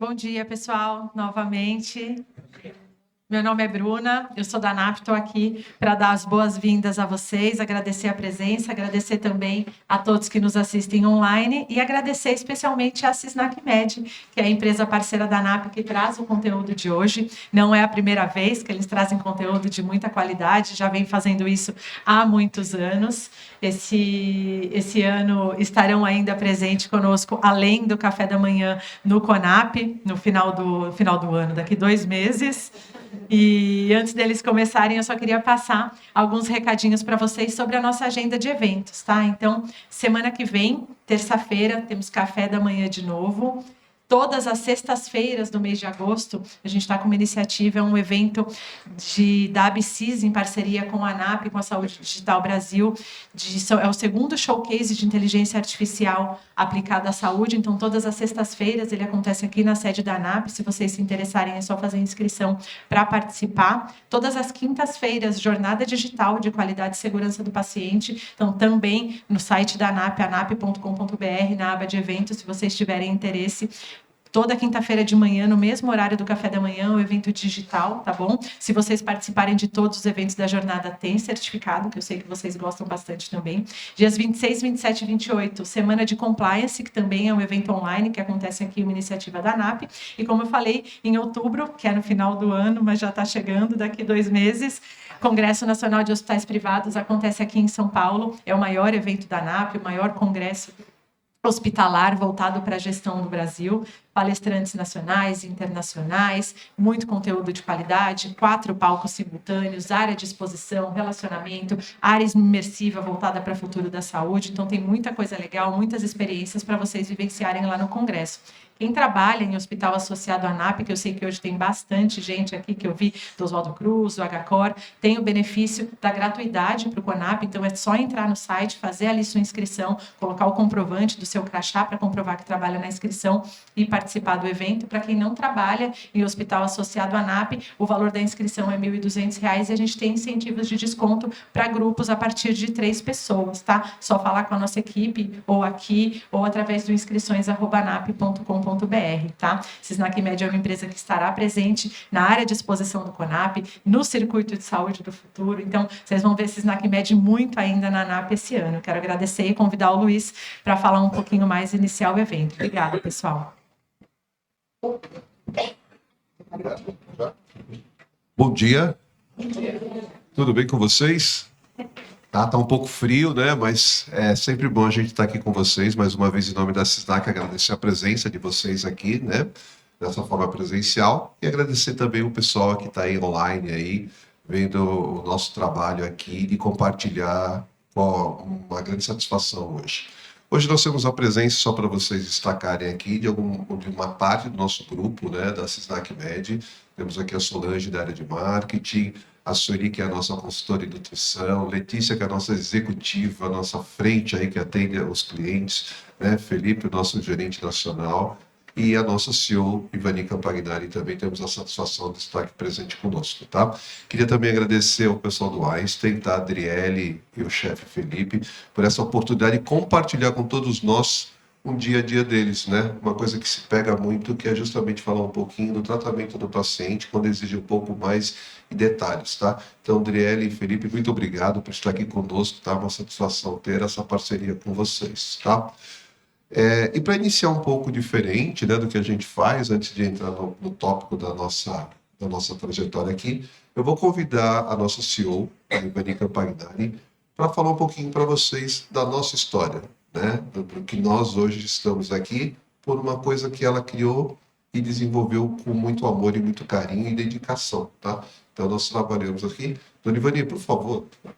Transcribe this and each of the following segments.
Bom dia, pessoal, novamente. Meu nome é Bruna, eu sou da ANAP, estou aqui para dar as boas-vindas a vocês, agradecer a presença, agradecer também a todos que nos assistem online e agradecer especialmente a Sisnac Med, que é a empresa parceira da ANAP que traz o conteúdo de hoje. Não é a primeira vez que eles trazem conteúdo de muita qualidade, já vem fazendo isso há muitos anos. Esse ano estarão ainda presentes conosco, além do café da manhã no CONAP, no final do ano, daqui 2 meses. E antes deles começarem, eu só queria passar alguns recadinhos para vocês sobre a nossa agenda de eventos, tá? Então, semana que vem, terça-feira, temos café da manhã de novo. Todas as sextas-feiras do mês de agosto, a gente está com uma iniciativa, um evento da ABCIS, em parceria com a ANAP, com a Saúde Digital Brasil. É o segundo showcase de inteligência artificial aplicada à saúde. Então, todas as sextas-feiras, ele acontece aqui na sede da ANAP. Se vocês se interessarem, é só fazer inscrição para participar. Todas as quintas-feiras, jornada digital de qualidade e segurança do paciente. Então, também no site da ANAP, anap.com.br, na aba de eventos, se vocês tiverem interesse. Toda quinta-feira de manhã, no mesmo horário do café da manhã, o evento digital, tá bom? Se vocês participarem de todos os eventos da jornada, tem certificado, que eu sei que vocês gostam bastante também. Dias 26, 27 e 28, Semana de Compliance, que também é um evento online, que acontece aqui, uma iniciativa da ANAP. E como eu falei, em outubro, que é no final do ano, mas já está chegando, daqui 2 meses, Congresso Nacional de Hospitais Privados acontece aqui em São Paulo. É o maior evento da ANAP, o maior congresso hospitalar voltado para a gestão do Brasil, palestrantes nacionais e internacionais, muito conteúdo de qualidade, 4 palcos simultâneos, área de exposição, relacionamento, área imersiva voltada para o futuro da saúde. Então, tem muita coisa legal, muitas experiências para vocês vivenciarem lá no Congresso. Quem trabalha em hospital associado à ANAP, que eu sei que hoje tem bastante gente aqui, que eu vi do Oswaldo Cruz, do HCOR, tem o benefício da gratuidade para o CONAP, então é só entrar no site, fazer ali sua inscrição, colocar o comprovante do seu crachá para comprovar que trabalha na inscrição e participar do evento. Para quem não trabalha em hospital associado à ANAP, o valor da inscrição é R$ 1.200 e a gente tem incentivos de desconto para grupos a partir de 3 pessoas, tá? Só falar com a nossa equipe, ou aqui, ou através do inscrições@anap.com.br, tá? Sisnac Med é uma empresa que estará presente na área de exposição do CONAP, no circuito de saúde do futuro. Então, vocês vão ver Sisnac Med muito ainda na ANAP esse ano. Quero agradecer e convidar o Luiz para falar um pouquinho mais e iniciar o evento. Obrigada, pessoal. Bom dia. Tudo bem com vocês? Tá um pouco frio, né? Mas é sempre bom a gente estar aqui com vocês. Mais uma vez, em nome da Sisnac, agradecer a presença de vocês aqui, né? Dessa forma presencial. E agradecer também o pessoal que está aí online, aí, vendo o nosso trabalho aqui, de compartilhar com uma grande satisfação hoje. Hoje nós temos a presença, só para vocês destacarem aqui, de uma parte do nosso grupo, né, da Sisnac Med. Temos aqui a Solange, da área de marketing, a Sueli, que é a nossa consultora de nutrição, Letícia, que é a nossa executiva, a nossa frente aí, que atende os clientes, né, Felipe, o nosso gerente nacional, e a nossa CEO, Ivani Campagnari, também temos a satisfação de estar aqui presente conosco, tá? Queria também agradecer ao pessoal do Einstein, tá? A Adriele e o chefe Felipe, por essa oportunidade de compartilhar com todos nós um dia a dia deles, né? Uma coisa que se pega muito, que é justamente falar um pouquinho do tratamento do paciente, quando exige um pouco mais de detalhes, tá? Então, Adriele e Felipe, muito obrigado por estar aqui conosco, tá? Uma satisfação ter essa parceria com vocês, tá? E para iniciar um pouco diferente, né, do que a gente faz, antes de entrar no tópico da nossa trajetória aqui, eu vou convidar a nossa CEO, a Ivani Campagnari, para falar um pouquinho para vocês da nossa história, né, do que nós hoje estamos aqui, por uma coisa que ela criou e desenvolveu com muito amor e muito carinho e dedicação, tá? Então, nós trabalhamos aqui. Dona Ivani, por favor. O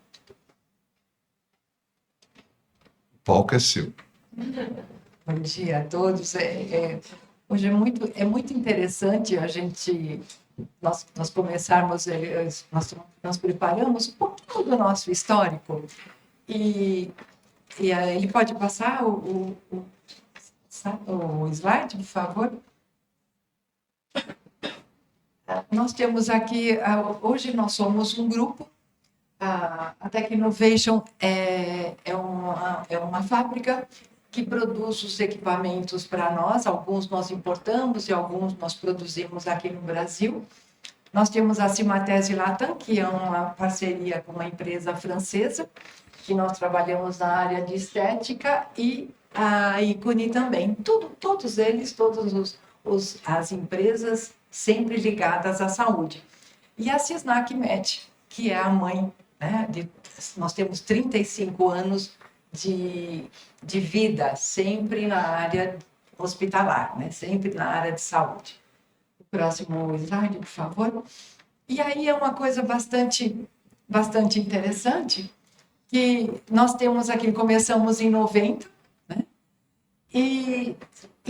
palco é seu. Bom dia a todos. Hoje é muito interessante a gente nós começarmos, nós preparamos um pouquinho do nosso histórico e ele pode passar o slide, por favor. Nós temos aqui, hoje nós somos um grupo. A Tecnovation é uma fábrica que produz os equipamentos para nós. Alguns nós importamos e alguns nós produzimos aqui no Brasil. Nós temos a Cimatese Latam, que é uma parceria com uma empresa francesa, que nós trabalhamos na área de estética, e a Icuni também. Todos eles, as empresas sempre ligadas à saúde. E a Sisnac Med, que é a mãe, né, nós temos 35 anos de vida, sempre na área hospitalar, né, sempre na área de saúde. O próximo slide, por favor. E aí é uma coisa bastante interessante, que nós temos aqui, começamos em 90, né? E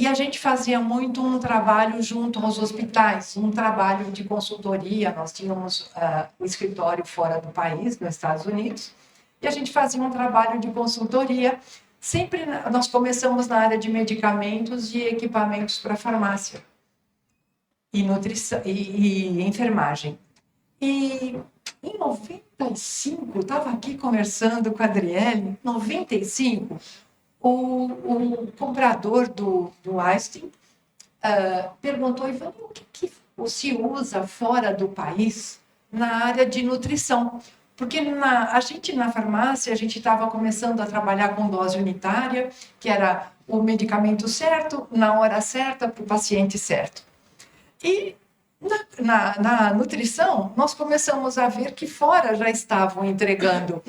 a gente fazia muito um trabalho junto aos hospitais, um trabalho de consultoria. Nós tínhamos o escritório fora do país, nos Estados Unidos, e a gente fazia um trabalho de consultoria. Sempre nós começamos na área de medicamentos e equipamentos para farmácia e nutrição e enfermagem. E em 95, estava aqui conversando com a Adriele, 95, o comprador do Einstein perguntou, Ivan, o que se usa fora do país na área de nutrição? Porque a gente, na farmácia, a gente estava começando a trabalhar com dose unitária, que era o medicamento certo, na hora certa, para o paciente certo. E na nutrição, nós começamos a ver que fora já estavam entregando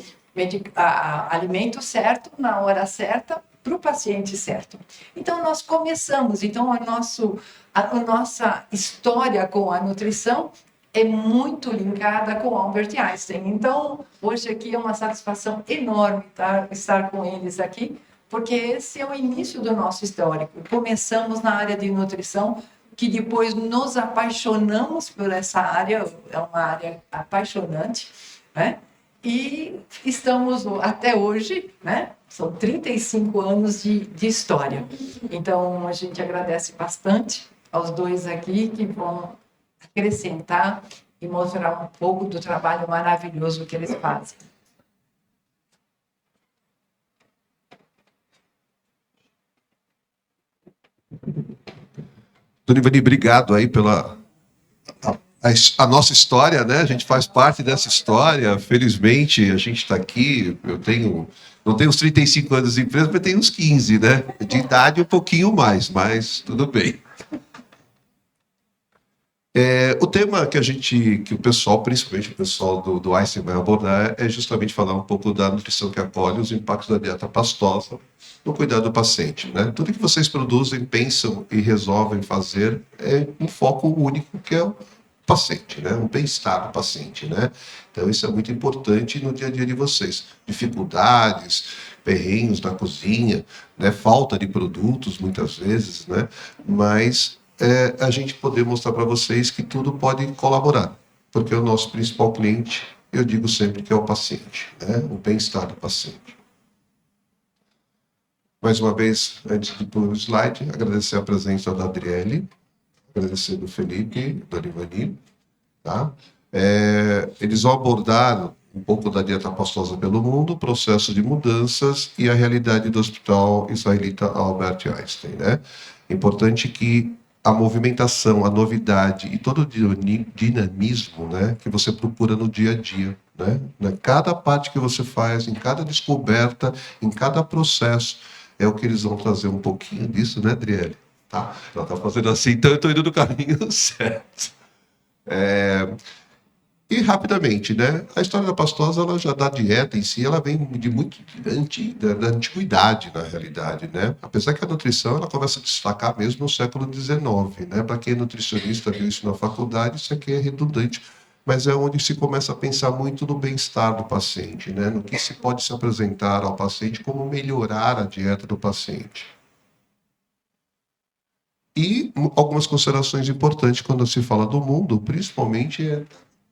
alimento certo, na hora certa, para o paciente certo. Então, nós começamos. Então, a nossa história com a nutrição é muito linkada com Albert Einstein. Então, hoje aqui é uma satisfação enorme estar com eles aqui, porque esse é o início do nosso histórico. Começamos na área de nutrição, que depois nos apaixonamos por essa área, é uma área apaixonante, né? E estamos até hoje, né? São 35 anos de história. Então, a gente agradece bastante aos dois aqui que vão acrescentar e mostrar um pouco do trabalho maravilhoso que eles fazem. Dona Ivani, obrigado aí pela a nossa história, né? A gente faz parte dessa história. Felizmente, a gente está aqui. Não tenho os 35 anos de empresa, mas tenho uns 15, né? De idade, um pouquinho mais, mas tudo bem. O tema que o pessoal, principalmente o pessoal do Einstein, vai abordar é justamente falar um pouco da nutrição que acolhe os impactos da dieta pastosa no cuidado do paciente, né? Tudo que vocês produzem, pensam e resolvem fazer é um foco único, que é o paciente, né? O bem-estar do paciente, né? Então, isso é muito importante no dia a dia de vocês. Dificuldades, perrengues na cozinha, né? Falta de produtos, muitas vezes, né? Mas a gente poder mostrar para vocês que tudo pode colaborar, porque o nosso principal cliente, eu digo sempre que é o paciente, né? O bem-estar do paciente. Mais uma vez, antes de ir para o slide, agradecer a presença da Adriele, agradecer do Felipe, da Ivani, tá? Eles vão abordar um pouco da dieta pastosa pelo mundo, o processo de mudanças e a realidade do Hospital Israelita Albert Einstein, né? É importante que a movimentação, a novidade e todo o dinamismo, né, que você procura no dia a dia, né? Cada parte que você faz, em cada descoberta, em cada processo, é o que eles vão trazer um pouquinho disso, né, Adriele? Tá? Ela está fazendo assim, então eu estou indo no caminho certo. E rapidamente, né? A história da pastosa, ela já da dieta em si, ela vem de muito da antiguidade, na realidade, né? Apesar que a nutrição, ela começa a destacar mesmo no século XIX, né? Para quem é nutricionista, viu isso na faculdade, isso aqui é redundante, mas é onde se começa a pensar muito no bem-estar do paciente, né? No que se pode se apresentar ao paciente, como melhorar a dieta do paciente. E algumas considerações importantes quando se fala do mundo, principalmente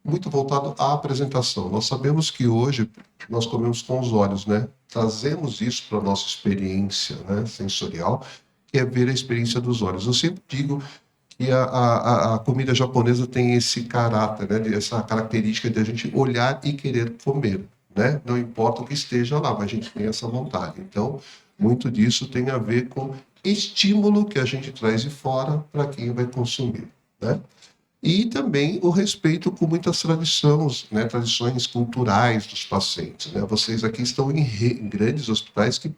muito voltado à apresentação. Nós sabemos que hoje nós comemos com os olhos, né? Trazemos isso para a nossa experiência, né, sensorial, que é ver a experiência dos olhos. Eu sempre digo que a comida japonesa tem esse caráter, né, essa característica de a gente olhar e querer comer, né? Não importa o que esteja lá, mas a gente tem essa vontade. Então, Muito disso tem a ver com estímulo que a gente traz de fora para quem vai consumir, né? E também o respeito com muitas tradições, né, tradições culturais dos pacientes, né? Vocês aqui estão em grandes hospitais que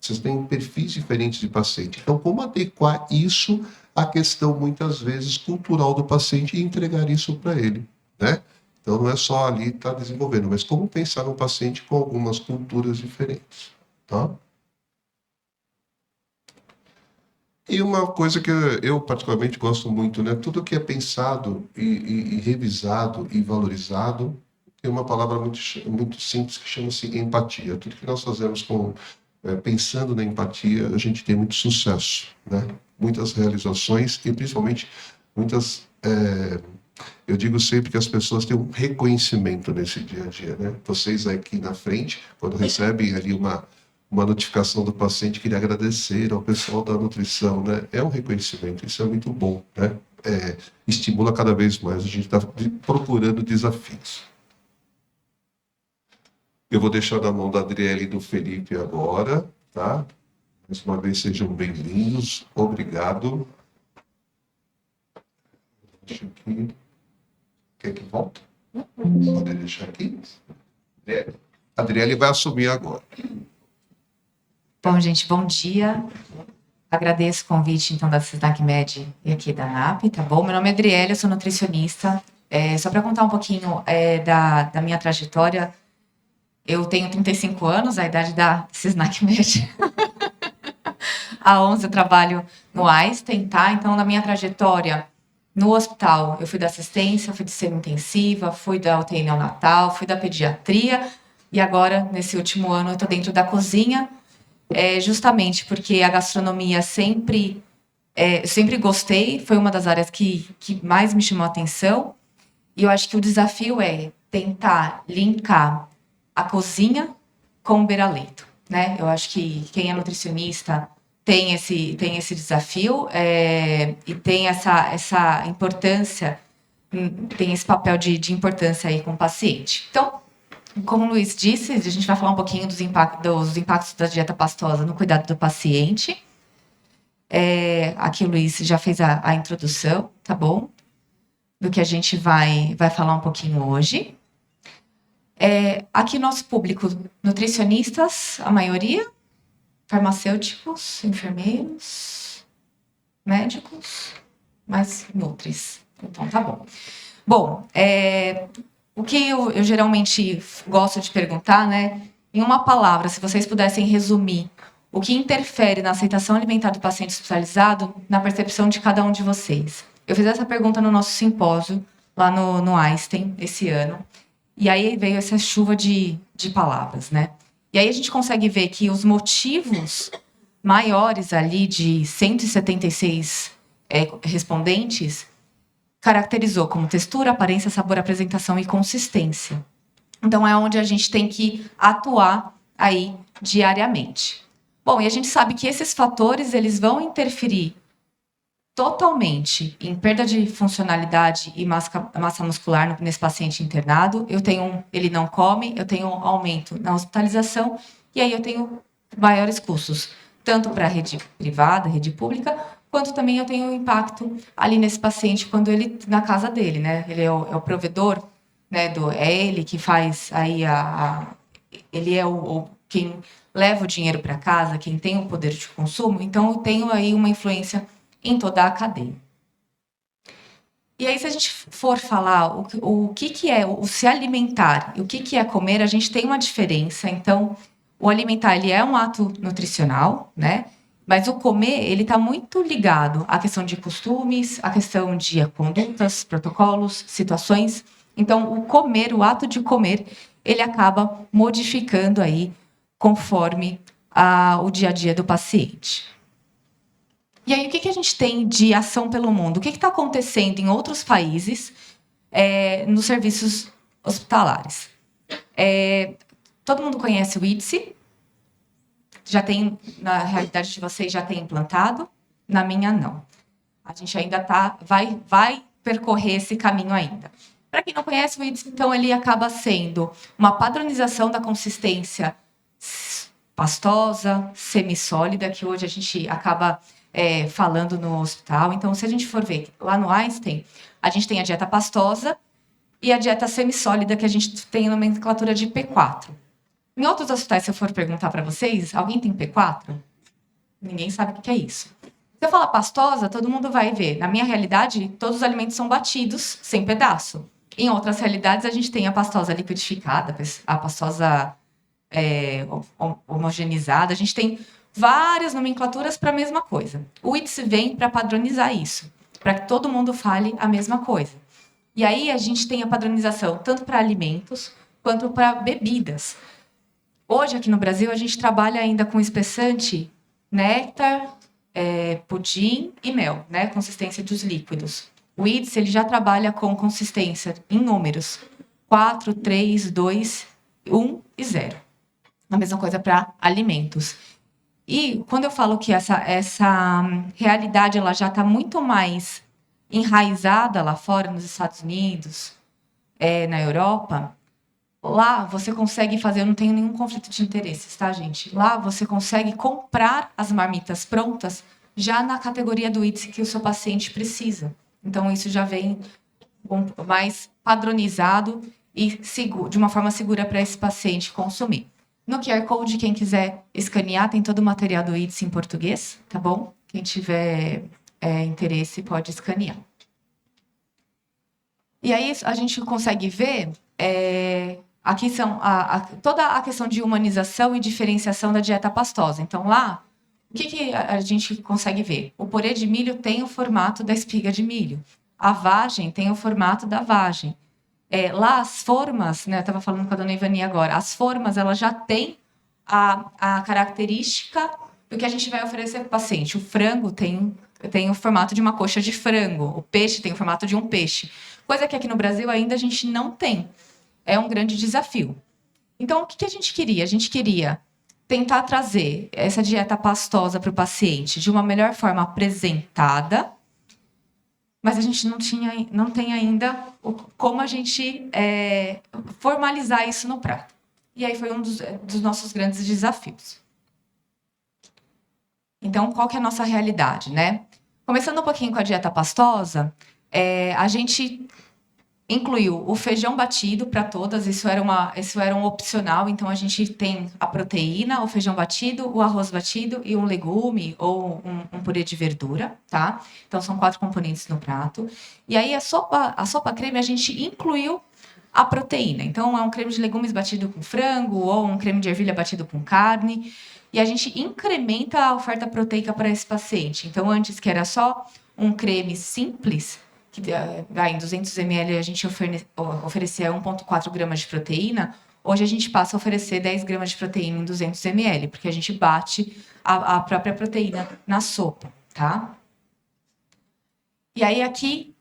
vocês têm perfis diferentes de paciente. Então, como adequar isso à questão, muitas vezes, cultural do paciente e entregar isso para ele, né? Então, não é só ali estar desenvolvendo, mas como pensar no paciente com algumas culturas diferentes, tá? E uma coisa que eu particularmente gosto muito, né? Tudo que é pensado e revisado e valorizado tem uma palavra muito simples que chama-se empatia. Tudo que nós fazemos pensando na empatia, a gente tem muito sucesso, né? Muitas realizações e principalmente muitas. Eu digo sempre que as pessoas têm um reconhecimento nesse dia a dia, né? Vocês aqui na frente, quando recebem ali uma notificação do paciente, queria agradecer ao pessoal da nutrição, né? É um reconhecimento, isso é muito bom, né? Estimula cada vez mais, a gente está procurando desafios. Eu vou deixar na mão da Adriele e do Felipe agora, tá? Mais uma vez, sejam bem-vindos, obrigado. Deixa aqui. Quer que volte? Pode deixar aqui. A Adriele vai assumir agora. Bom, gente, bom dia. Agradeço o convite, então, da SISNAC-Med e aqui da ANAP, tá bom? Meu nome é Adriele, eu sou nutricionista. Só para contar um pouquinho da minha trajetória, eu tenho 35 anos, a idade da SISNAC-Med. Há 11 eu trabalho no Einstein, tá? Então, na minha trajetória no hospital, eu fui da assistência, fui de semi-intensiva, fui da UTI neonatal, fui da pediatria, e agora, nesse último ano, eu estou dentro da cozinha, justamente porque a gastronomia sempre gostei, foi uma das áreas que mais me chamou a atenção, e eu acho que o desafio é tentar linkar a cozinha com o beira-leito, né? Eu acho que quem é nutricionista tem esse desafio e tem essa importância, tem esse papel de importância aí com o paciente. Então, como o Luiz disse, a gente vai falar um pouquinho dos impactos da dieta pastosa no cuidado do paciente. Aqui o Luiz já fez a introdução, tá bom? Do que a gente vai falar um pouquinho hoje. Aqui nosso público, nutricionistas, a maioria, farmacêuticos, enfermeiros, médicos, mas nutris. Então, tá bom. Bom, o que eu geralmente gosto de perguntar, né? Em uma palavra, se vocês pudessem resumir o que interfere na aceitação alimentar do paciente hospitalizado na percepção de cada um de vocês. Eu fiz essa pergunta no nosso simpósio, lá no Einstein, esse ano. E aí veio essa chuva de palavras, né? E aí a gente consegue ver que os motivos maiores ali de 176 respondentes caracterizou como textura, aparência, sabor, apresentação e consistência. Então, é onde a gente tem que atuar aí diariamente. Bom, e a gente sabe que esses fatores, eles vão interferir totalmente em perda de funcionalidade e massa muscular nesse paciente internado. Ele não come, eu tenho um aumento na hospitalização, e aí eu tenho maiores custos, tanto para a rede privada, rede pública, quanto também eu tenho um impacto ali nesse paciente quando ele, na casa dele, né? Ele é o provedor, né? É ele que faz aí ele é quem leva o dinheiro para casa, quem tem o poder de consumo, então eu tenho aí uma influência em toda a cadeia. E aí, se a gente for falar o que é o se alimentar e o que é comer, a gente tem uma diferença. Então, o alimentar, ele é um ato nutricional, né? Mas o comer, ele está muito ligado à questão de costumes, à questão de condutas, protocolos, situações. Então, o comer, o ato de comer, ele acaba modificando aí conforme o dia a dia do paciente. E aí, o que a gente tem de ação pelo mundo? O que está acontecendo em outros países nos serviços hospitalares? Todo mundo conhece o IDSI? Já tem, na realidade de vocês, já tem implantado? Na minha, não. A gente ainda vai percorrer esse caminho ainda. Para quem não conhece o IDSI, então, ele acaba sendo uma padronização da consistência pastosa, semissólida, que hoje a gente acaba falando no hospital. Então, se a gente for ver lá no Einstein, a gente tem a dieta pastosa e a dieta semissólida, que a gente tem a nomenclatura de P4. Em outros hospitais, se eu for perguntar para vocês, alguém tem P4? Ninguém sabe o que é isso. Se eu falar pastosa, todo mundo vai ver. Na minha realidade, todos os alimentos são batidos, sem pedaço. Em outras realidades, a gente tem a pastosa liquidificada, a pastosa homogeneizada. A gente tem várias nomenclaturas para a mesma coisa. O IDS vem para padronizar isso, para que todo mundo fale a mesma coisa. E aí a gente tem a padronização tanto para alimentos quanto para bebidas. Hoje, aqui no Brasil, a gente trabalha ainda com espessante, néctar, pudim e mel, né? Consistência dos líquidos. O IDS ele já trabalha com consistência em números 4, 3, 2, 1 e 0. A mesma coisa para alimentos. E quando eu falo que essa realidade ela já está muito mais enraizada lá fora, nos Estados Unidos, na Europa, lá você consegue fazer, eu não tenho nenhum conflito de interesses, tá, gente? Lá você consegue comprar as marmitas prontas já na categoria do IDS que o seu paciente precisa. Então, isso já vem mais padronizado e seguro, de uma forma segura para esse paciente consumir. No QR Code, quem quiser escanear, tem todo o material do IDS em português, tá bom? Quem tiver interesse pode escanear. E aí a gente consegue ver, aqui são toda a questão de humanização e diferenciação da dieta pastosa. Então lá, o que a gente consegue ver? O purê de milho tem o formato da espiga de milho. A vagem tem o formato da vagem. Lá as formas, né, eu estava falando com a dona Ivani agora, as formas elas já têm a característica do que a gente vai oferecer para o paciente. O frango tem o formato de uma coxa de frango, o peixe tem o formato de um peixe, coisa que aqui no Brasil ainda a gente não tem. É um grande desafio. Então, o que a gente queria? A gente queria tentar trazer essa dieta pastosa para o paciente de uma melhor forma apresentada, mas a gente não tem ainda como a gente formalizar isso no prato. E aí foi um dos nossos grandes desafios. Então, qual que é a nossa realidade, né? Começando um pouquinho com a dieta pastosa, a gente incluiu o feijão batido para todas, isso era um opcional, então a gente tem a proteína, o feijão batido, o arroz batido e um legume ou um purê de verdura, tá? Então são 4 componentes no prato. E aí a sopa creme a gente incluiu a proteína, então é um creme de legumes batido com frango ou um creme de ervilha batido com carne, e a gente incrementa a oferta proteica para esse paciente. Então antes que era só um creme simples, que em 200 ml a gente oferecia 1,4 gramas de proteína, hoje a gente passa a oferecer 10 gramas de proteína em 200 ml, porque a gente bate a própria proteína na sopa, tá? E aí aqui,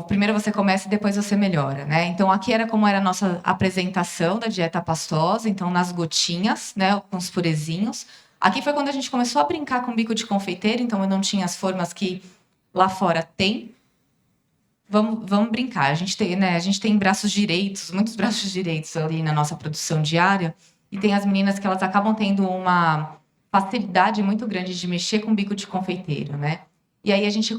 primeiro você começa e depois você melhora, né? Então aqui era como era a nossa apresentação da dieta pastosa, então nas gotinhas, né, com os purezinhos. Aqui foi quando a gente começou a brincar com bico de confeiteiro, então eu não tinha as formas que lá fora tem. Vamos brincar. A gente tem braços direitos, muitos braços direitos ali na nossa produção diária, e tem as meninas que elas acabam tendo uma facilidade muito grande de mexer com bico de confeiteiro, né? E aí a gente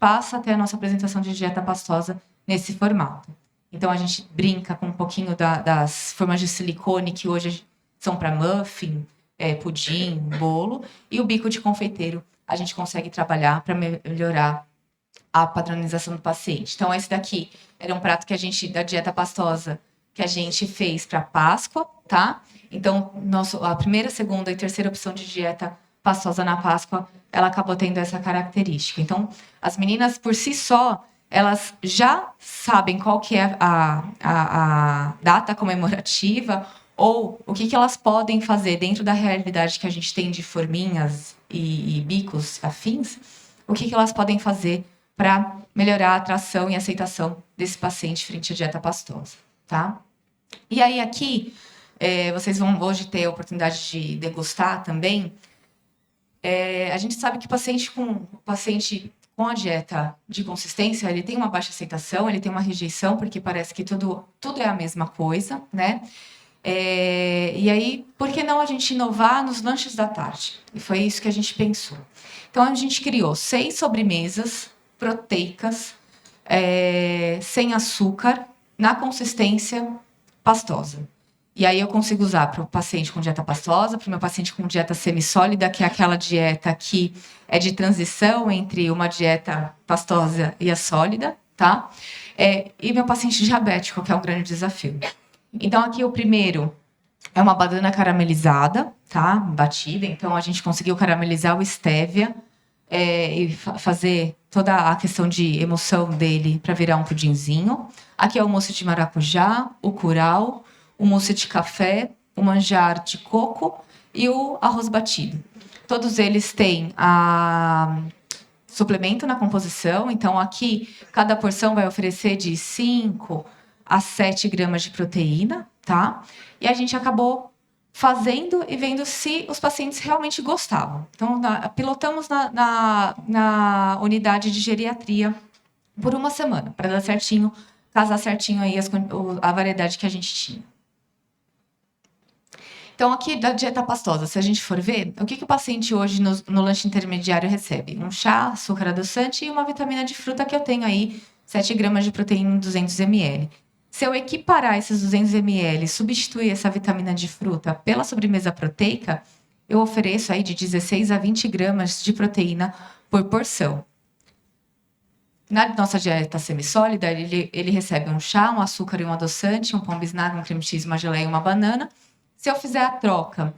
passa até a nossa apresentação de dieta pastosa nesse formato. Então a gente brinca com um pouquinho das formas de silicone que hoje são para muffin, pudim, bolo, e o bico de confeiteiro a gente consegue trabalhar para melhorar a padronização do paciente. Então, esse daqui era um prato da dieta pastosa, que a gente fez para Páscoa, tá? Então, a primeira, segunda e terceira opção de dieta pastosa na Páscoa, ela acabou tendo essa característica. Então, as meninas, por si só, elas já sabem qual que é a data comemorativa ou o que elas podem fazer dentro da realidade que a gente tem de forminhas e bicos afins, o que elas podem fazer para melhorar a atração e aceitação desse paciente frente à dieta pastosa, tá? E aí aqui, vocês vão hoje ter a oportunidade de degustar também. A gente sabe que o paciente com a dieta de consistência, ele tem uma baixa aceitação, ele tem uma rejeição, porque parece que tudo é a mesma coisa, né? E aí, por que não a gente inovar nos lanches da tarde? E foi isso que a gente pensou. Então, a gente criou 6 sobremesas proteicas, sem açúcar, na consistência pastosa. E aí eu consigo usar para o paciente com dieta pastosa, para o meu paciente com dieta semissólida, que é aquela dieta que é de transição entre uma dieta pastosa e a sólida, tá? E meu paciente diabético, que é um grande desafio. Então, aqui o primeiro é uma banana caramelizada, tá? Batida. Então, a gente conseguiu caramelizar o stevia e fazer toda a questão de emoção dele para virar um pudinzinho. Aqui é o mousse de maracujá, o curau, o mousse de café, o manjar de coco e o arroz batido. Todos eles têm suplemento na composição. Então, aqui, cada porção vai oferecer de 5 a 7 gramas de proteína, tá? E a gente acabou fazendo e vendo se os pacientes realmente gostavam. Então, pilotamos na unidade de geriatria por uma semana, para dar certinho, casar certinho aí a variedade que a gente tinha. Então, aqui da dieta pastosa, se a gente for ver, o que o paciente hoje no lanche intermediário recebe? Um chá, açúcar adoçante e uma vitamina de fruta que eu tenho aí, 7 gramas de proteína em 200 ml. Se eu equiparar esses 200 ml, substituir essa vitamina de fruta pela sobremesa proteica, eu ofereço aí de 16 a 20 gramas de proteína por porção. Na nossa dieta semissólida, ele recebe um chá, um açúcar e um adoçante, um pão bisnaga, um creme cheese, uma geleia e uma banana. Se eu fizer a troca,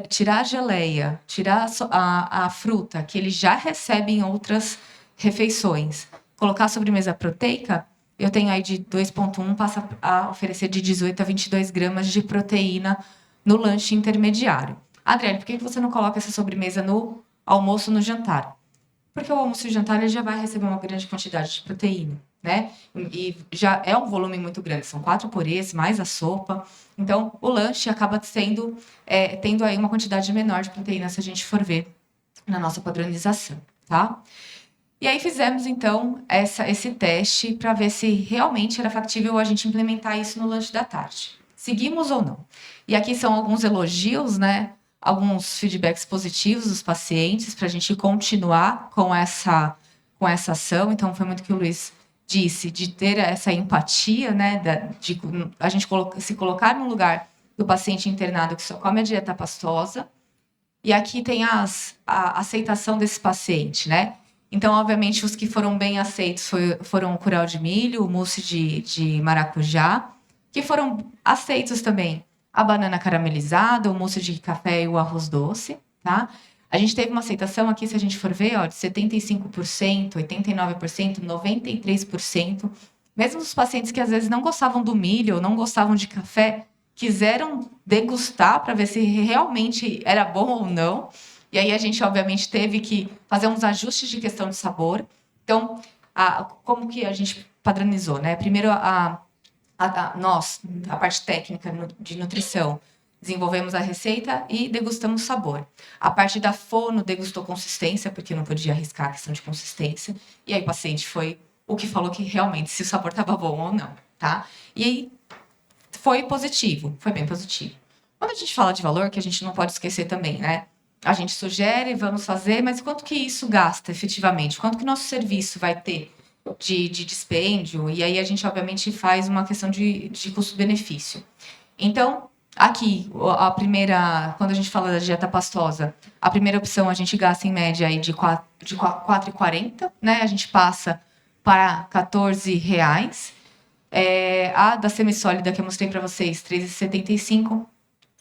tirar a geleia, tirar a fruta, que ele já recebe em outras refeições, colocar a sobremesa proteica, eu tenho aí de 2,1, passa a oferecer de 18 a 22 gramas de proteína no lanche intermediário. Adriele, por que você não coloca essa sobremesa no almoço, no jantar? Porque o almoço e o jantar ele já vai receber uma grande quantidade de proteína, né? E já é um volume muito grande, são 4 purês, mais a sopa. Então, o lanche acaba tendo aí uma quantidade menor de proteína, se a gente for ver na nossa padronização, tá? E aí fizemos, então, esse teste para ver se realmente era factível a gente implementar isso no lanche da tarde. Seguimos ou não? E aqui são alguns elogios, né? Alguns feedbacks positivos dos pacientes para a gente continuar com essa ação. Então, foi muito o que o Luiz disse, de ter essa empatia, né? De a gente se colocar no lugar do paciente internado que só come a dieta pastosa. E aqui tem a aceitação desse paciente, né? Então, obviamente, os que foram bem aceitos foram o curau de milho, o mousse de maracujá, que foram aceitos também a banana caramelizada, o mousse de café e o arroz doce, tá? A gente teve uma aceitação aqui, se a gente for ver, ó, de 75%, 89%, 93%. Mesmo os pacientes que às vezes não gostavam do milho ou não gostavam de café, quiseram degustar para ver se realmente era bom ou não. E aí a gente, obviamente, teve que fazer uns ajustes de questão de sabor. Então, como que a gente padronizou, né? Primeiro, nós, a parte técnica de nutrição, desenvolvemos a receita e degustamos sabor. A parte da fono degustou consistência, porque não podia arriscar a questão de consistência. E aí o paciente foi o que falou que realmente se o sabor estava bom ou não, tá? E aí foi positivo, foi bem positivo. Quando a gente fala de valor, que a gente não pode esquecer também, né? A gente sugere, vamos fazer, mas quanto que isso gasta efetivamente? Quanto que nosso serviço vai ter de dispêndio? E aí a gente, obviamente, faz uma questão de custo-benefício. Então, aqui, quando a gente fala da dieta pastosa, a primeira opção a gente gasta em média aí de R$ 4,40, né? A gente passa para R$ 14,00. A da semissólida que eu mostrei para vocês, R$ 3,75,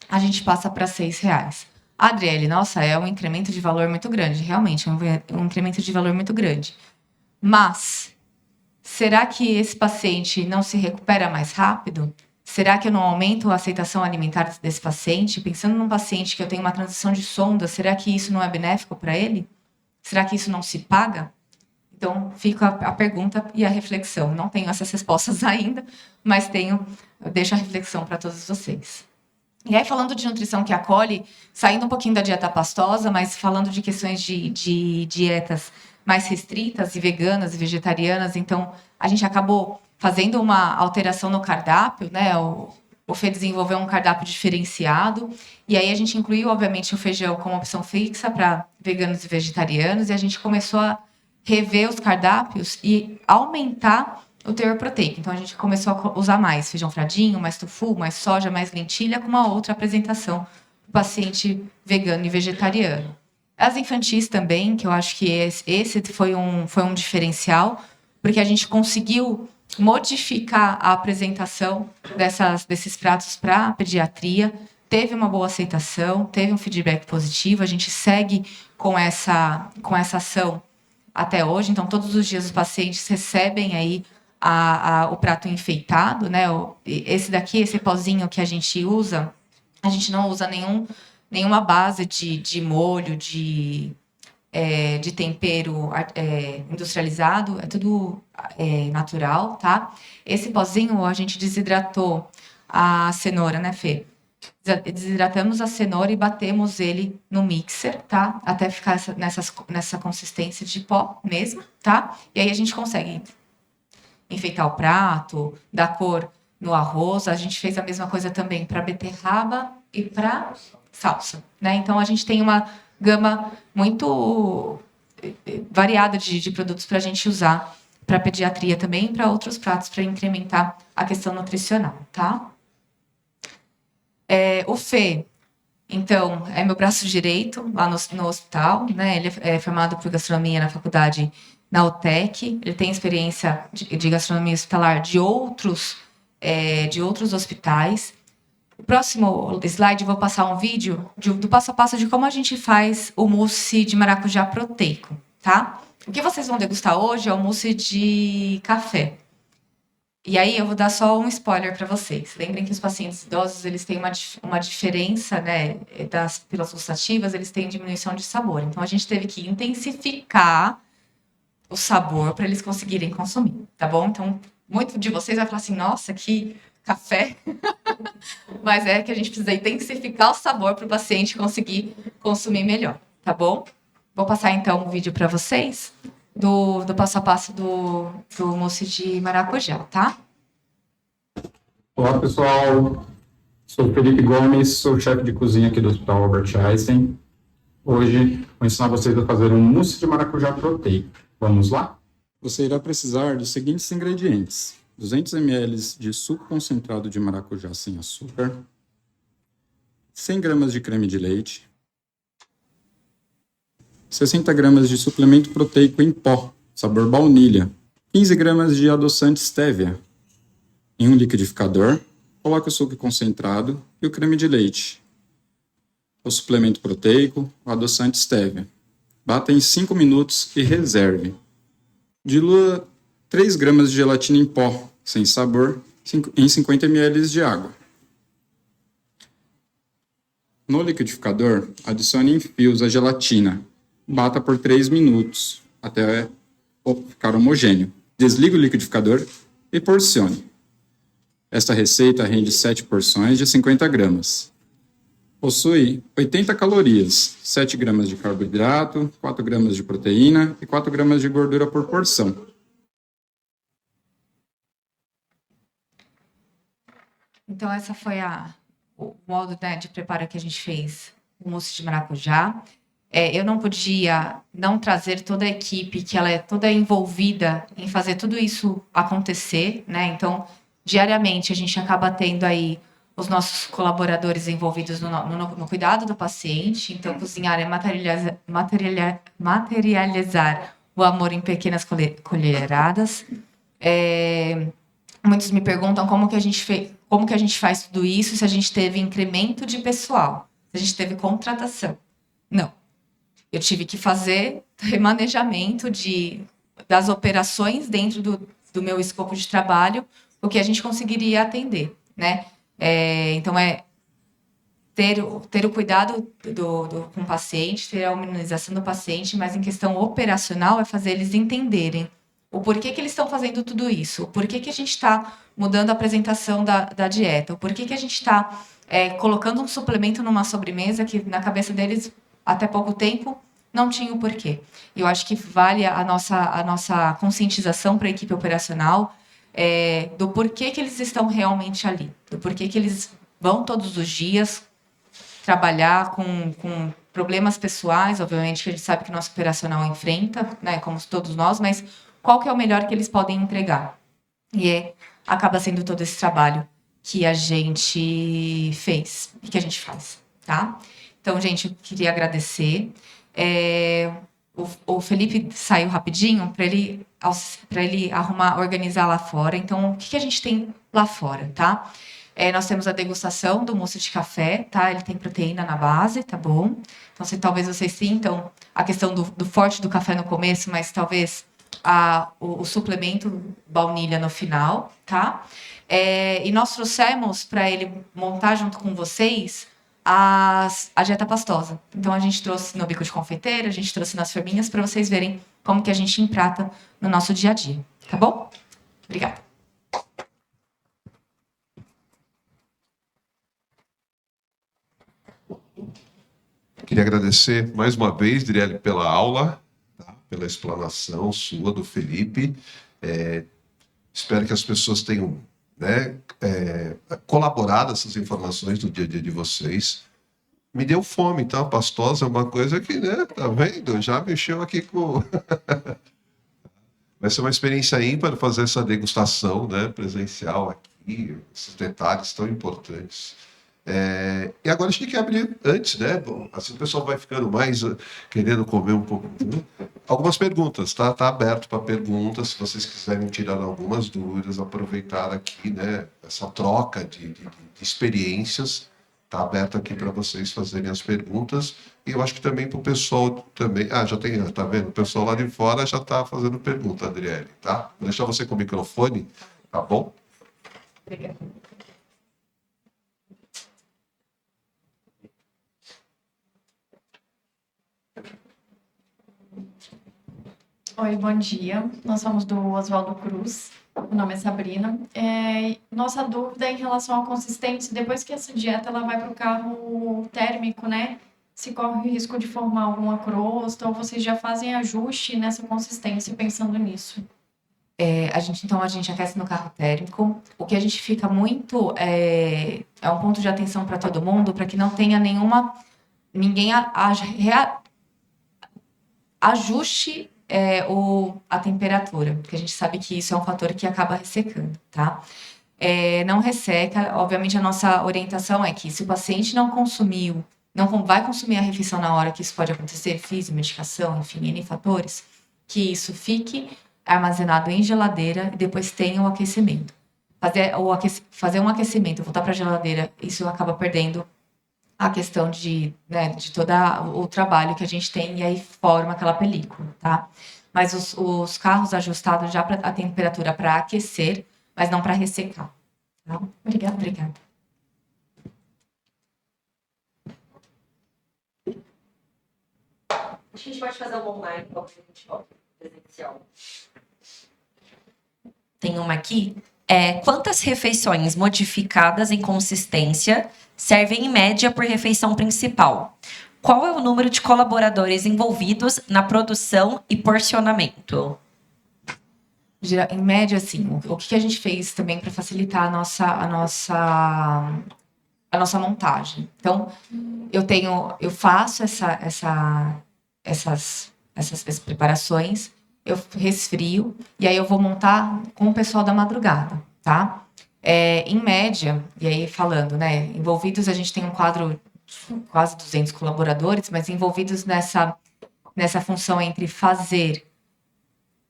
a gente passa para R$ 6,00. Adriele, nossa, é um incremento de valor muito grande, realmente, é um incremento de valor muito grande. Mas, será que esse paciente não se recupera mais rápido? Será que eu não aumento a aceitação alimentar desse paciente? Pensando num paciente que eu tenho uma transição de sonda, será que isso não é benéfico para ele? Será que isso não se paga? Então, fica a pergunta e a reflexão. Não tenho essas respostas ainda, mas deixo a reflexão para todos vocês. E aí, falando de nutrição que acolhe, saindo um pouquinho da dieta pastosa, mas falando de questões de dietas mais restritas e veganas e vegetarianas, então a gente acabou fazendo uma alteração no cardápio, né? o Fê desenvolveu um cardápio diferenciado, e aí a gente incluiu, obviamente, o feijão como opção fixa para veganos e vegetarianos, e a gente começou a rever os cardápios e aumentar o teor proteico. Então, a gente começou a usar mais feijão fradinho, mais tofu, mais soja, mais lentilha, com uma outra apresentação para o paciente vegano e vegetariano. As infantis também, que eu acho que esse foi um diferencial, porque a gente conseguiu modificar a apresentação desses pratos para a pediatria, teve uma boa aceitação, teve um feedback positivo, a gente segue com essa ação até hoje, então todos os dias os pacientes recebem aí o prato enfeitado, né? Esse daqui, esse pozinho que a gente usa, a gente não usa nenhuma base de molho, de tempero industrializado, é tudo natural, tá? Esse pozinho a gente desidratou a cenoura, né, Fê? Desidratamos a cenoura e batemos ele no mixer, tá? Até ficar nessa consistência de pó mesmo, tá? E aí a gente consegue enfeitar o prato, dar cor no arroz. A gente fez a mesma coisa também para beterraba e para salsa, né? Então a gente tem uma gama muito variada de produtos para a gente usar para pediatria também e para outros pratos para incrementar a questão nutricional, tá? O Fê, então, é meu braço direito lá no hospital, né? Ele é formado por gastronomia na faculdade na UTEC, ele tem experiência de gastronomia hospitalar de outros hospitais. O próximo slide eu vou passar um vídeo do passo a passo de como a gente faz o mousse de maracujá proteico, tá? O que vocês vão degustar hoje é o mousse de café. E aí eu vou dar só um spoiler para vocês. Lembrem que os pacientes idosos, eles têm uma diferença, né, das pílulas gustativas, eles têm diminuição de sabor. Então a gente teve que intensificar o sabor para eles conseguirem consumir, tá bom? Então, muito de vocês vai falar assim, nossa, que café. Mas é que a gente precisa intensificar o sabor para o paciente conseguir consumir melhor, tá bom? Vou passar então um vídeo para vocês do passo a passo do mousse de maracujá, tá? Olá, pessoal. Sou Felipe Gomes, sou chefe de cozinha aqui do Hospital Albert Einstein. Hoje vou ensinar vocês a fazer um mousse de maracujá proteico. Vamos lá? Você irá precisar dos seguintes ingredientes: 200 ml de suco concentrado de maracujá sem açúcar, 100 gramas de creme de leite, 60 gramas de suplemento proteico em pó, sabor baunilha, 15 gramas de adoçante stevia. Em um liquidificador, coloque o suco concentrado e o creme de leite, o suplemento proteico, o adoçante stevia. Bata em 5 minutos e reserve. Dilua 3 gramas de gelatina em pó, sem sabor, em 50 ml de água. No liquidificador, adicione em fios a gelatina. Bata por 3 minutos, até ficar homogêneo. Desligue o liquidificador e porcione. Esta receita rende 7 porções de 50 gramas. Possui 80 calorias, 7 gramas de carboidrato, 4 gramas de proteína e 4 gramas de gordura por porção. Então, essa foi o modo, né, de preparo que a gente fez o mousse de maracujá. Eu não podia não trazer toda a equipe, que ela é toda envolvida em fazer tudo isso acontecer, né? Então, diariamente, a gente acaba tendo aí os nossos colaboradores envolvidos no cuidado do paciente. Então, cozinhar é materializar o amor em pequenas colheradas. Muitos me perguntam como que a gente faz tudo isso, se a gente teve incremento de pessoal, se a gente teve contratação. Não. Eu tive que fazer remanejamento das operações dentro do meu escopo de trabalho, o que a gente conseguiria atender, né? Então, ter o cuidado com o paciente, ter a humanização do paciente, mas em questão operacional é fazer eles entenderem o porquê que eles estão fazendo tudo isso, o porquê que a gente está mudando a apresentação da dieta, o porquê que a gente está colocando um suplemento numa sobremesa que na cabeça deles, até pouco tempo, não tinha o porquê. Eu acho que vale a nossa conscientização para a equipe operacional, do porquê que eles estão realmente ali, do porquê que eles vão todos os dias trabalhar com problemas pessoais, obviamente que a gente sabe que o nosso operacional enfrenta, né, como todos nós, mas qual que é o melhor que eles podem entregar? E acaba sendo todo esse trabalho que a gente fez e que a gente faz, tá? Então, gente, eu queria agradecer. O Felipe saiu rapidinho para ele organizar lá fora. Então, o que a gente tem lá fora, tá? Nós temos a degustação do mousse de café, tá? Ele tem proteína na base, tá bom? Então, talvez vocês sintam a questão do forte do café no começo, mas talvez o suplemento baunilha no final, tá? E nós trouxemos para ele montar junto com vocês a dieta pastosa. Então, a gente trouxe no bico de confeiteiro, a gente trouxe nas forminhas para vocês verem como que a gente emprata no nosso dia a dia, tá bom? Obrigada. Queria agradecer mais uma vez, Driele, pela aula, tá? Pela explanação sua, do Felipe. Espero que as pessoas tenham, né, colaborado essas informações do dia a dia de vocês. Me deu fome, tá? Pastosa é uma coisa que, né, tá vendo? Já mexeu aqui com... Vai ser uma experiência ímpar fazer essa degustação, né, presencial aqui, esses detalhes tão importantes. E agora a gente quer abrir antes, né? Bom, assim o pessoal vai ficando mais querendo comer um pouco. Algumas perguntas, tá? Tá aberto para perguntas. Se vocês quiserem tirar algumas dúvidas, aproveitar aqui, né? Essa troca de experiências, tá aberto aqui para vocês fazerem as perguntas. E eu acho que também para o pessoal também. Já tem, tá vendo? O pessoal lá de fora já está fazendo pergunta, Adriele, tá? Vou deixar você com o microfone, tá bom? Obrigada. Oi, bom dia. Nós somos do Oswaldo Cruz. Meu nome é Sabrina. Nossa dúvida é em relação à consistência. Depois que essa dieta ela vai para o carro térmico, né? Se corre o risco de formar alguma crosta ou vocês já fazem ajuste nessa consistência pensando nisso? A gente aquece no carro térmico. O que a gente fica muito é um ponto de atenção para todo mundo, para que não tenha ninguém ajuste a temperatura, porque a gente sabe que isso é um fator que acaba ressecando, tá? Não resseca, obviamente a nossa orientação é que se o paciente não vai consumir a refeição na hora que isso pode acontecer, física, medicação, enfim, N fatores, que isso fique armazenado em geladeira e depois tenha o aquecimento. Fazer um aquecimento, voltar para a geladeira, isso acaba perdendo a questão de todo o trabalho que a gente tem e aí forma aquela película, tá? Mas os carros ajustados já para a temperatura para aquecer, mas não para ressecar. Tá? Obrigada. A gente pode fazer um online, como a gente volta presencial. Tem uma aqui. Quantas refeições modificadas em consistência servem em média por refeição principal? Qual é o número de colaboradores envolvidos na produção e porcionamento? Em média, assim, o que a gente fez também para facilitar a nossa montagem. Então, eu faço essas preparações, eu resfrio e aí eu vou montar com o pessoal da madrugada, tá? Em média, e aí falando, né, envolvidos, a gente tem um quadro de quase 200 colaboradores, mas envolvidos nessa função entre fazer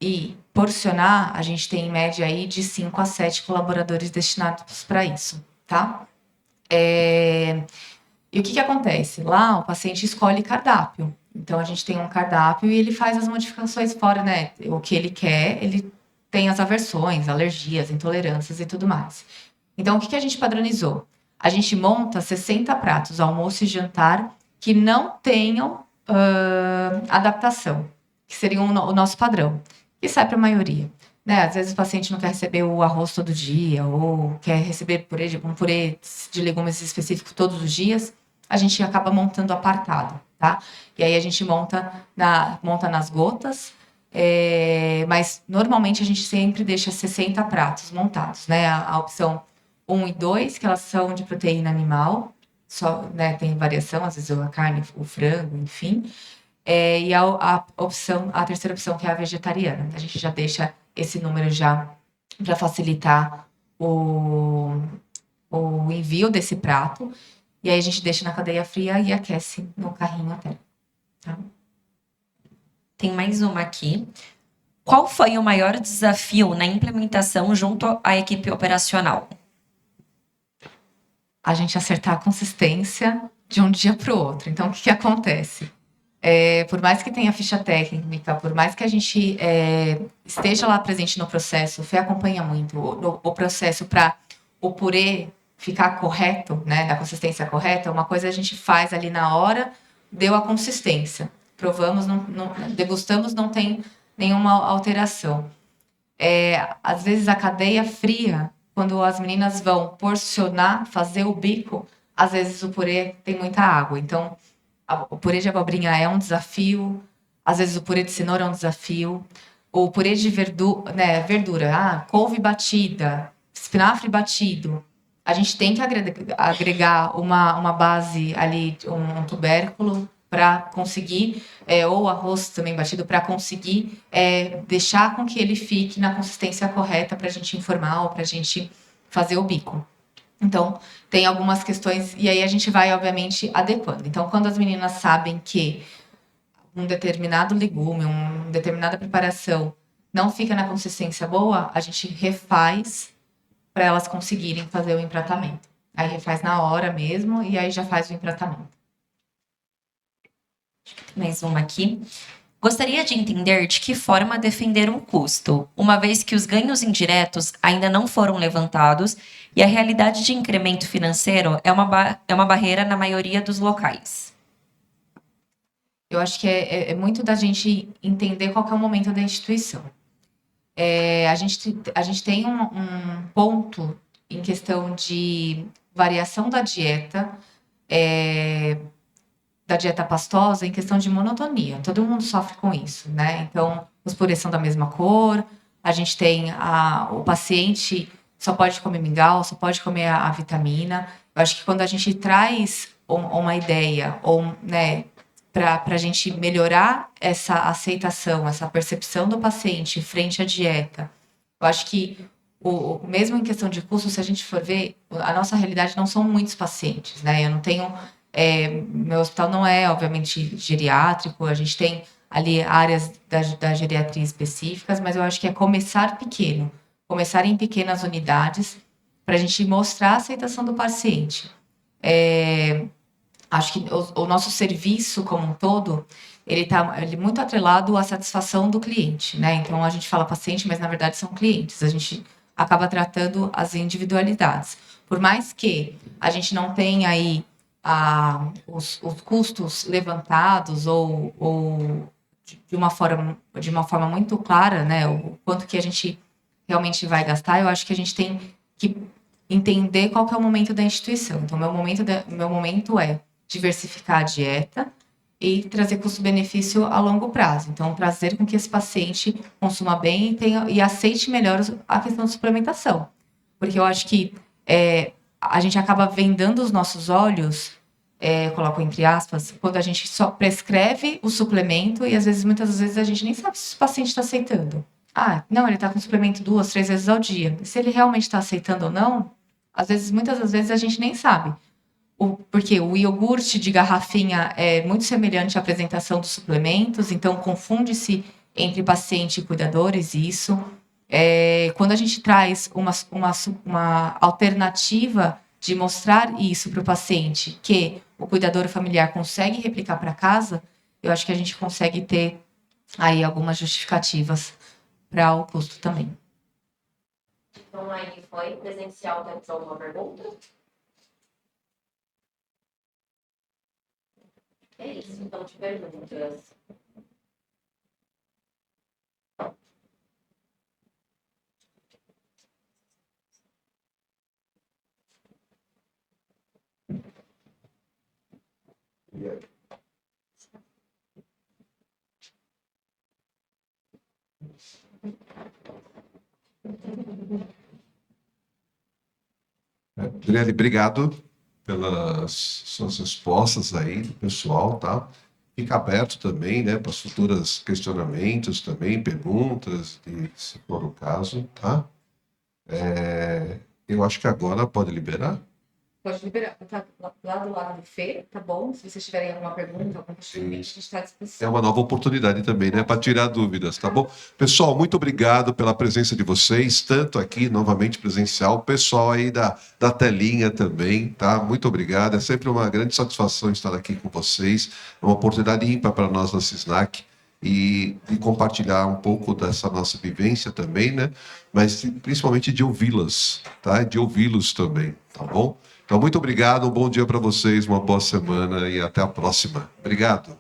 e porcionar, a gente tem em média aí de 5 a 7 colaboradores destinados para isso, tá? E o que acontece? Lá o paciente escolhe cardápio. Então a gente tem um cardápio e ele faz as modificações fora, né? O que ele quer, ele tem as aversões, alergias, intolerâncias e tudo mais. Então, o que a gente padronizou? A gente monta 60 pratos, almoço e jantar, que não tenham adaptação, que seriam o nosso padrão, que sai para a maioria. Né? Às vezes o paciente não quer receber o arroz todo dia, ou quer receber um purê de legumes específico todos os dias, a gente acaba montando apartado, tá? E aí a gente monta nas gotas, Mas normalmente a gente sempre deixa 60 pratos montados, né? A opção 1 e 2, que elas são de proteína animal, só, né, tem variação, às vezes a carne, o frango, enfim. E a terceira opção, que é a vegetariana. A gente já deixa esse número já para facilitar o envio desse prato. E aí a gente deixa na cadeia fria e aquece no carrinho até. Tá? Tem mais uma aqui. Qual foi o maior desafio na implementação junto à equipe operacional? A gente acertar a consistência de um dia para o outro. Então, o que acontece? Por mais que tenha ficha técnica, por mais que a gente esteja lá presente no processo, o Fê acompanha muito o processo para o purê ficar correto, né, da consistência correta, uma coisa a gente faz ali na hora, deu a consistência. Provamos, degustamos, não tem nenhuma alteração. Às vezes a cadeia fria, quando as meninas vão porcionar, fazer o bico, às vezes o purê tem muita água. Então, o purê de abobrinha é um desafio, às vezes o purê de cenoura é um desafio, o purê de verdura, couve batida, espinafre batido. A gente tem que agregar uma base ali, um tubérculo, para conseguir, ou arroz também batido, para conseguir deixar com que ele fique na consistência correta para a gente informar ou para a gente fazer o bico. Então, tem algumas questões, e aí a gente vai, obviamente, adequando. Então, quando as meninas sabem que um determinado legume, uma determinada preparação não fica na consistência boa, a gente refaz para elas conseguirem fazer o empratamento. Aí refaz na hora mesmo, e aí já faz o empratamento. Mais uma aqui. Gostaria de entender de que forma defender um custo, uma vez que os ganhos indiretos ainda não foram levantados e a realidade de incremento financeiro é uma barreira na maioria dos locais. Eu acho que é muito da gente entender qual que é o momento da instituição. A gente tem um ponto em questão de variação da dieta pastosa, em questão de monotonia. Todo mundo sofre com isso, né? Então, os purês são da mesma cor, a gente tem o paciente só pode comer mingau, só pode comer a vitamina. Eu acho que quando a gente traz uma ideia, né, para a gente melhorar essa aceitação, essa percepção do paciente frente à dieta, eu acho que, mesmo em questão de custo, se a gente for ver, a nossa realidade não são muitos pacientes, né? Eu não tenho. Meu hospital não é, obviamente, geriátrico, a gente tem ali áreas da geriatria específicas, mas eu acho que é começar pequeno, começar em pequenas unidades, para a gente mostrar a aceitação do paciente. Acho que o nosso serviço como um todo, ele é muito atrelado à satisfação do cliente, né? Então, a gente fala paciente, mas na verdade são clientes. A gente acaba tratando as individualidades. Por mais que a gente não tenha aí os custos levantados ou de uma forma muito clara, né? O quanto que a gente realmente vai gastar, eu acho que a gente tem que entender qual que é o momento da instituição. Então, meu momento é diversificar a dieta e trazer custo-benefício a longo prazo. Então, trazer com que esse paciente consuma bem e aceite melhor a questão da suplementação. Porque eu acho que a gente acaba vendando os nossos olhos, coloco entre aspas, quando a gente só prescreve o suplemento e, muitas vezes, a gente nem sabe se o paciente está aceitando. Não, ele está com suplemento 2, 3 vezes ao dia. Se ele realmente está aceitando ou não, muitas das vezes a gente nem sabe. Porque o iogurte de garrafinha é muito semelhante à apresentação dos suplementos, então confunde-se entre paciente e cuidadores isso. Quando a gente traz uma alternativa de mostrar isso para o paciente, que o cuidador familiar consegue replicar para casa, eu acho que a gente consegue ter aí algumas justificativas para o custo também. Online foi, presencial tem alguma pergunta? É isso, então te perguntas. Adriele, obrigado pelas suas respostas aí do pessoal, tá? Fica aberto também, né, para futuros questionamentos também, perguntas, se for o caso, tá? Eu acho que agora pode liberar. Pode liberar. Tá lá do lado do Fê, tá bom? Se vocês tiverem alguma pergunta, algum questionamento, a gente está à disposição. É uma nova oportunidade também, né, para tirar dúvidas, tá bom? Pessoal, muito obrigado pela presença de vocês, tanto aqui, novamente presencial, pessoal aí da telinha também, tá? Muito obrigado, é sempre uma grande satisfação estar aqui com vocês, é uma oportunidade ímpar para nós da CISNAC e compartilhar um pouco dessa nossa vivência também, né? Mas principalmente de ouvi-las, tá? De ouvi-los também, tá bom? Então, muito obrigado, um bom dia para vocês, uma boa semana e até a próxima. Obrigado.